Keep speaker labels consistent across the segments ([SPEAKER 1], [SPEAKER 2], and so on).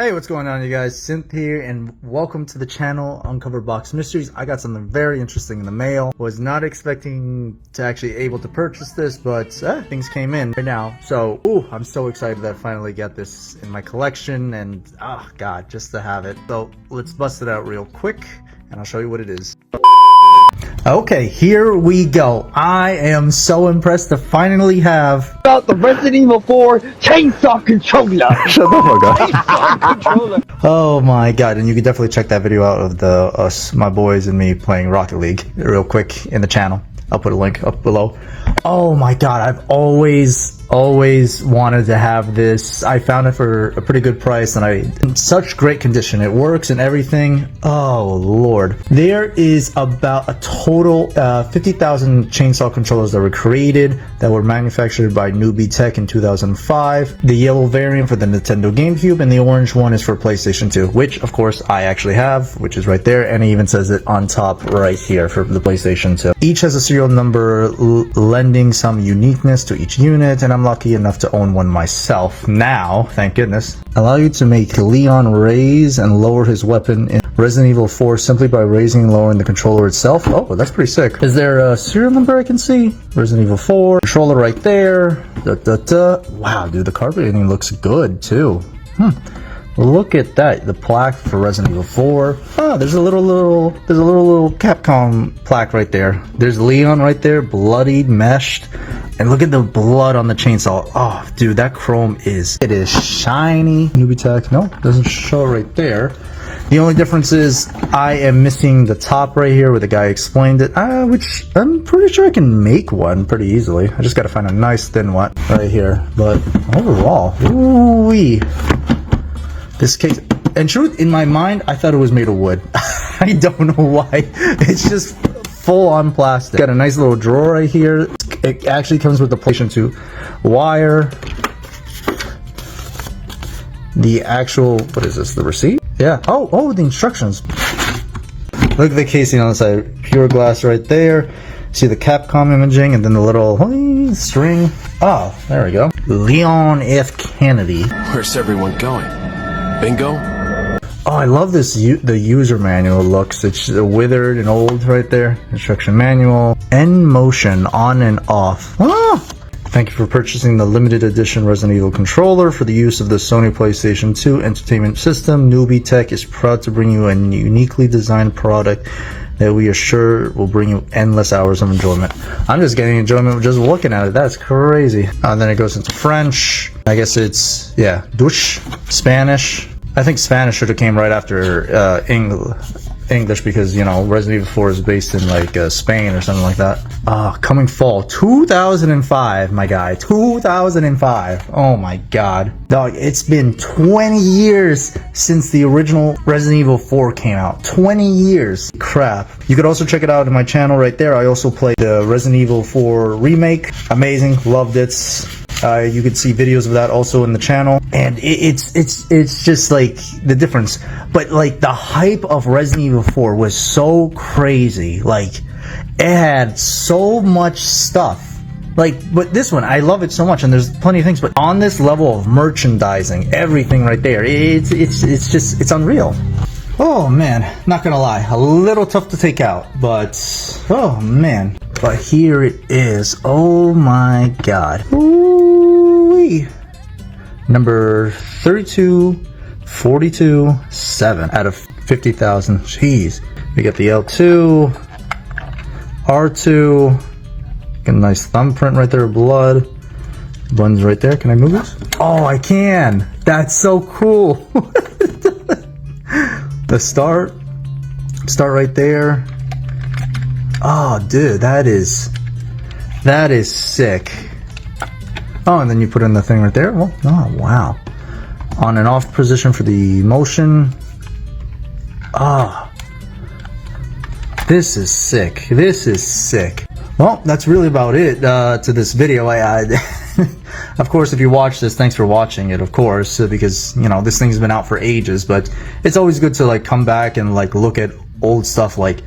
[SPEAKER 1] Hey, what's going on, you guys? Synth here, and welcome to the channel, Uncover Box Mysteries. I got something very interesting in the mail. Was not expecting to actually able to purchase this, but things came in right now. So, I'm so excited that I finally got this in my collection, and God, just to have it. So, let's bust it out real quick, and I'll show you what it is. Okay, here we go. I am so impressed to finally have
[SPEAKER 2] about the Resident Evil 4 chainsaw controller.
[SPEAKER 1] Shut the fuck up. Oh my god, and you can definitely check that video out of my boys and me playing Rocket League real quick in the channel. I'll put a link up below. Oh my god, I've always wanted to have this. I found it for a pretty good price, and in such great condition. It works and everything. Oh lord. There is about a total 50,000 chainsaw controllers that were created, that were manufactured by Newbie Tech in 2005. The yellow variant for the Nintendo GameCube, and the orange one is for PlayStation 2, which of course I actually have, which is right there, and it even says it on top right here for the PlayStation 2. Each has a serial number lending some uniqueness to each unit, and I'm lucky enough to own one myself now, thank goodness. Allow you to make Leon raise and lower his weapon in Resident Evil 4 simply by raising and lowering the controller itself. Oh, that's pretty sick. Is there a serial number I can see? Resident Evil 4, controller right there. Wow, dude, the carpeting looks good too. Look at that, the plaque for Resident Evil 4. Oh, there's a little Capcom plaque right there. There's Leon right there, bloodied, meshed. And look at the blood on the chainsaw. Oh, dude, that chrome is shiny. Newbie Tech, no, doesn't show right there. The only difference is I am missing the top right here where the guy explained it, which I'm pretty sure I can make one pretty easily. I just gotta find a nice thin one right here. But overall, ooh-wee. This case, in truth, in my mind, I thought it was made of wood. I don't know why. It's just full on plastic. Got a nice little drawer right here. It actually comes with the PlayStation 2 wire. The actual, what is this, the receipt? Yeah. Oh, the instructions. Look at the casing on the side. Pure glass right there. See the Capcom imaging, and then the little string. Oh, there we go. Leon F. Kennedy.
[SPEAKER 3] Where's everyone going? Bingo?
[SPEAKER 1] Oh, I love this, the user manual looks. It's withered and old right there. Instruction manual. N motion, on and off. Thank you for purchasing the limited edition Resident Evil controller for the use of the Sony PlayStation 2 entertainment system. Newbie Tech is proud to bring you a uniquely designed product that we are sure will bring you endless hours of enjoyment. I'm just getting enjoyment just looking at it. That's crazy. Then it goes into French. I guess it's, yeah, douche. Spanish. I think Spanish should have came right after English, because, you know, Resident Evil 4 is based in like Spain or something like that. Coming fall 2005, my guy. 2005. Oh my god, dog, it's been 20 years since the original Resident Evil 4 came out. 20 years. Crap. You could also check it out in my channel right there. I also played the Resident Evil 4 remake. Amazing. Loved it. You could see videos of that also in the channel, and it's just like the difference. But like the hype of Resident Evil 4 was so crazy. Like it had so much stuff. But this one, I love it so much, and there's plenty of things. But on this level of merchandising, everything right there, it's unreal. Oh man, not gonna lie, a little tough to take out, but oh man. But here it is. Oh my god. Ooh-wee. Number 3242-7 out of 50,000. Jeez. We got the L2, R2. Got a nice thumbprint right there of blood. Buttons right there. Can I move this? Oh, I can. That's so cool. The start right there. Oh, dude, that is sick. Oh, and then you put in the thing right there. Oh, wow. On and off position for the motion. This is sick. This is sick. Well, that's really about it to this video. Of course, if you watch this, thanks for watching it, of course, because, you know, this thing's been out for ages, but it's always good to, like, come back and, like, look at old stuff, like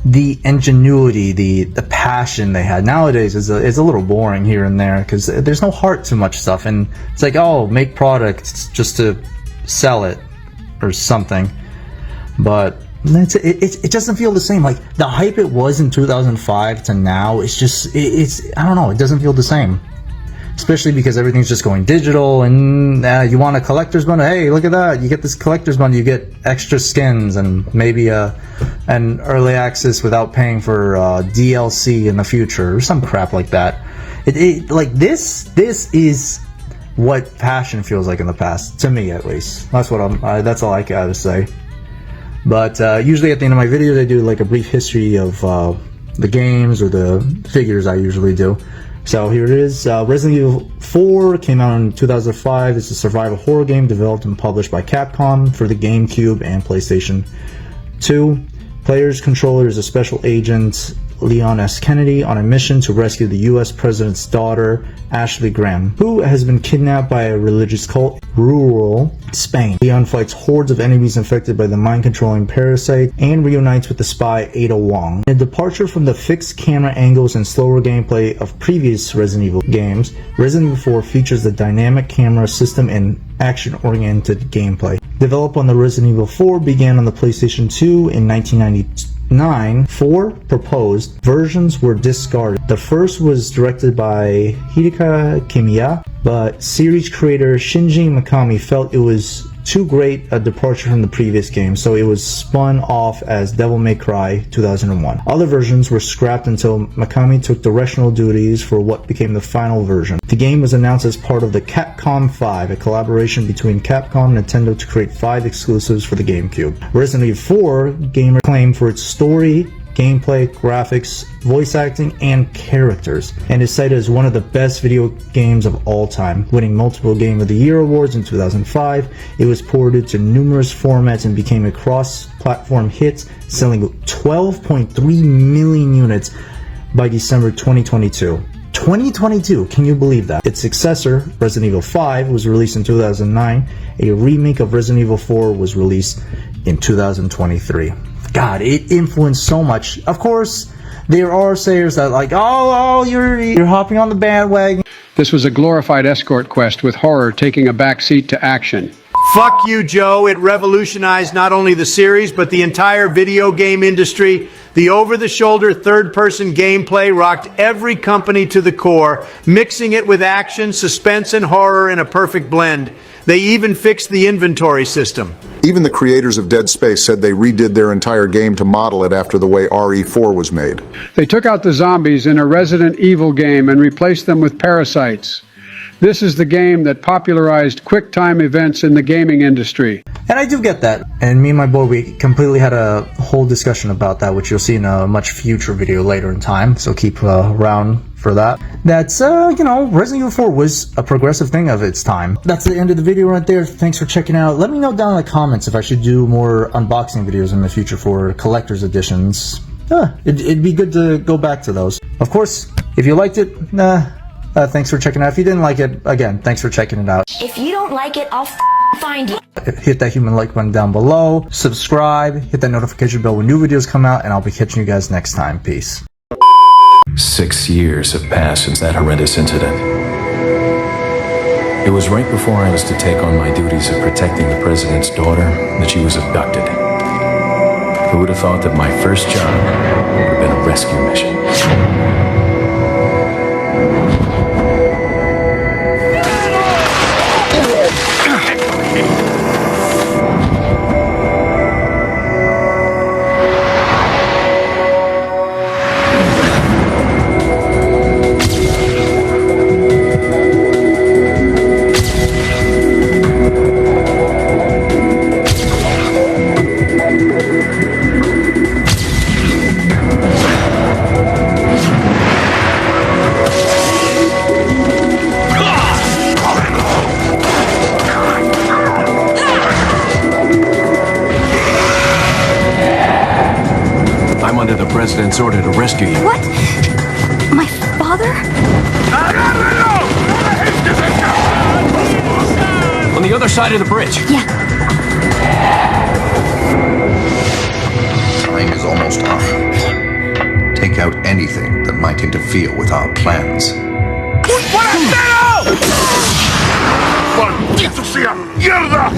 [SPEAKER 1] the ingenuity, the passion they had. Nowadays is a little boring here and there, because there's no heart to much stuff, and it's like, oh, make products just to sell it. or something. But it doesn't feel the same. Like the hype it was in 2005 to now, it's just it's I don't know. It doesn't feel the same. Especially because everything's just going digital, and you want a collector's bundle. Hey, look at that! You get this collector's bundle. You get extra skins and maybe an early access without paying for DLC in the future or some crap like that. Like this is what passion feels like in the past, to me at least. That's what that's all I gotta say. But usually at the end of my videos, I do like a brief history of the games or the figures. I usually do. So here it is. Resident Evil 4 came out in 2005. It's a survival horror game developed and published by Capcom for the GameCube and PlayStation 2. Player's controller is a special agent, Leon S. Kennedy, on a mission to rescue the U.S. President's daughter, Ashley Graham, who has been kidnapped by a religious cult in rural Spain. Leon fights hordes of enemies infected by the mind-controlling parasite and reunites with the spy Ada Wong. In a departure from the fixed camera angles and slower gameplay of previous Resident Evil games, Resident Evil 4 features the dynamic camera system and action-oriented gameplay. Developed on the Resident Evil 4 began on the PlayStation 2 in 1999. 4 proposed versions were discarded. The first was directed by Hideki Kamiya, but series creator Shinji Mikami felt it was too great a departure from the previous game, so it was spun off as Devil May Cry 2001. Other versions were scrapped until Mikami took directional duties for what became the final version. The game was announced as part of the Capcom 5, a collaboration between Capcom and Nintendo to create 5 exclusives for the GameCube. Resident Evil 4 gamer claimed for its story, gameplay, graphics, voice acting, and characters, and is cited as one of the best video games of all time, winning multiple Game of the Year awards in 2005. It was ported to numerous formats and became a cross-platform hit, selling 12.3 million units by December 2022. 2022, can you believe that? Its successor, Resident Evil 5, was released in 2009. A remake of Resident Evil 4 was released in 2023. God, it influenced so much. Of course, there are sayers that like, oh, you're hopping on the bandwagon.
[SPEAKER 4] This was a glorified escort quest with horror taking a backseat to action.
[SPEAKER 5] Fuck you, Joe. It revolutionized not only the series, but the entire video game industry. The over-the-shoulder third-person gameplay rocked every company to the core, mixing it with action, suspense, and horror in a perfect blend. They even fixed the inventory system.
[SPEAKER 6] Even the creators of Dead Space said they redid their entire game to model it after the way RE4 was made.
[SPEAKER 4] They took out the zombies in a Resident Evil game and replaced them with parasites. This is the game that popularized quick-time events in the gaming industry.
[SPEAKER 1] And I do get that. And me and my boy, we completely had a whole discussion about that, which you'll see in a much future video later in time. So keep around for that. That's, Resident Evil 4 was a progressive thing of its time. That's the end of the video right there. Thanks for checking out. Let me know down in the comments if I should do more unboxing videos in the future for collector's editions. It'd be good to go back to those. Of course, if you liked it, thanks for checking it out. If you didn't like it, again, thanks for checking it out.
[SPEAKER 7] If you don't like it, I'll find you.
[SPEAKER 1] Hit that human like button down below. Subscribe. Hit that notification bell when new videos come out. And I'll be catching you guys next time. Peace.
[SPEAKER 3] 6 years have passed since that horrendous incident. It was right before I was to take on my duties of protecting the president's daughter that she was abducted. Who would have thought that my first job would have been a rescue mission? President's order to rescue you.
[SPEAKER 7] What? My father?
[SPEAKER 3] On the other side of the bridge.
[SPEAKER 7] Yeah.
[SPEAKER 8] Time is almost up. Take out anything that might interfere with our plans.
[SPEAKER 5] Buonasera!
[SPEAKER 9] ¡Maldito sea! ¡Mierda!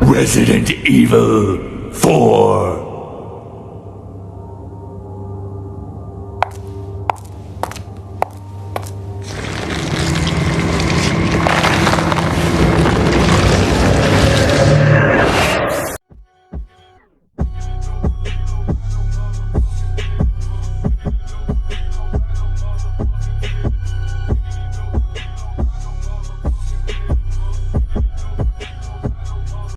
[SPEAKER 10] Resident Evil 4.